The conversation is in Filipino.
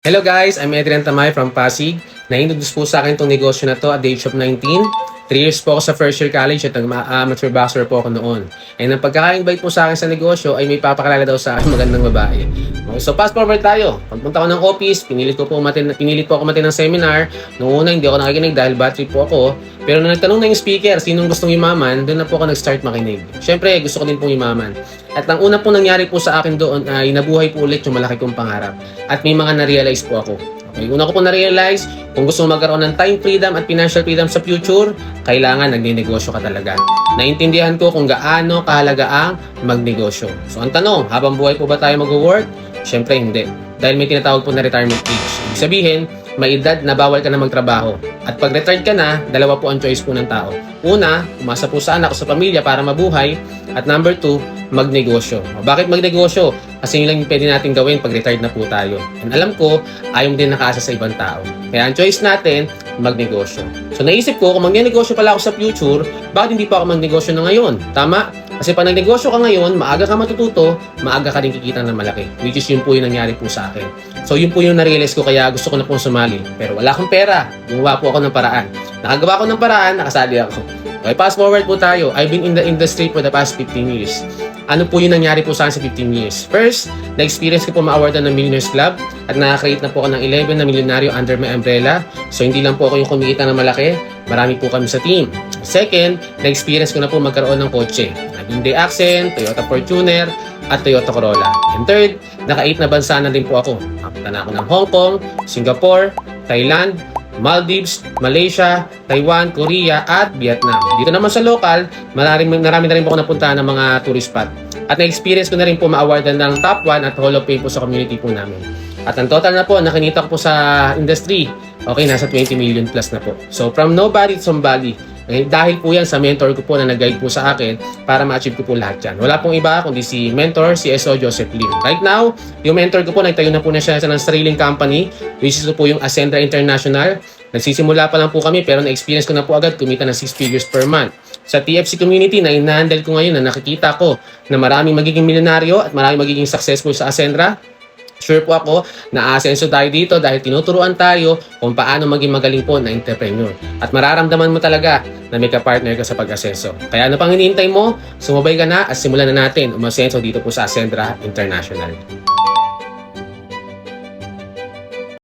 Hello guys, I'm Adrian Tamay from Pasig. Na-introduce po sa akin itong negosyo na to at the age of 19. 3 years po ako sa first year college at amateur boxer po ako noon. And ang pagkaka-invite po sa akin sa negosyo ay may papakilala daw sa akin magandang babae. Okay, so fast forward tayo. Pagpunta ko ng office, pinilit po ako matin ng seminar. Noong una hindi ako nakikinig dahil battery po ako. Pero nung nagtanong na yung speaker, sinong gustong yumaman, doon na po ako nag-start makinig. Siyempre, gusto ko din pong yumaman. At ang una pong nangyari po sa akin doon ay nabuhay po ulit yung malaki kong pangarap. At may mga na-realize po ako. Okay, una ko po na-realize, kung gusto mo magkaroon ng time freedom at financial freedom sa future, kailangan nagnenegosyo ka talaga. Naintindihan ko kung gaano kahalaga ang magnegosyo. So ang tanong, habang buhay po ba tayo mag-work? Siyempre hindi. Dahil may tinatawag po na retirement age. Ibig sabihin, may edad na bawal ka na magtrabaho. At pag retired ka na, dalawa po ang choice po ng tao. Una, umasa po sa anak o sa pamilya para mabuhay. At number 2, magnegosyo. Bakit magnegosyo? Kasi yun lang yung pwede natin gawin pag retired na po tayo. And alam ko, ayaw din nakaasa sa ibang tao. Kaya ang choice natin, magnegosyo. So naisip ko, kung magnegosyo pala ako sa future, bakit hindi pa ako magnegosyo na ngayon? Tama? Kasi pag nagnegosyo ka ngayon, maaga ka matututo, maaga ka rin kikita ng malaki. Which is yun po yung nangyari po sa akin. So yun po yung na-realize ko kaya gusto ko na pong sumali. Pero wala akong pera. Gumawa po ako ng paraan. Nakagawa ko ng paraan, nakasali ako. Okay, fast forward po tayo. I've been in the industry for the past 15 years. Ano po yung nangyari po sa akin sa 15 years? First, na-experience ko po ma-awardan ng Millionaires Club at nakakreate na po ako ng 11 na milyonaryo under my umbrella. So hindi lang po ako yung kumikita ng malaki, marami po kami sa team. Second, na-experience ko na po magkaroon ng kotse. Hyundai Accent, Toyota Fortuner, at Toyota Corolla. And third, naka-8 na bansa na din po ako. Nakapunta na ako ng Hong Kong, Singapore, Thailand, Maldives, Malaysia, Taiwan, Korea, at Vietnam. Dito naman sa local, marami na rin po ako napuntahan ng mga tourist spot. At na-experience ko na rin po ma-awardan ng top 1 at Hall of Fame po sa community po namin. At ang total na po, nakinita ko po sa industry, okay, nasa 20 million plus na po. So from nobody to somebody. Okay, dahil po yan sa mentor ko po na nag-guide po sa akin para ma-achieve ko po lahat yan. Wala pong iba kundi si mentor, si SO Joseph Lim. Right now, yung mentor ko po, nagtayo na po na siya ng sariling company, which is po yung Ascendra International. Nagsisimula pa lang po kami pero na-experience ko na po agad kumita ng 6 figures per month. Sa TFC community na in-handle ko ngayon na nakikita ko na maraming magiging milyonaryo at maraming magiging successful sa Ascendra, sure po ako na aasenso tayo dito dahil tinuturuan tayo kung paano maging magaling po na entrepreneur. At mararamdaman mo talaga na may ka-partner ka sa pag-asenso. Kaya ano pang hinihintay mo? Sumabay ka na at simulan na natin umasenso dito po sa Ascendra International.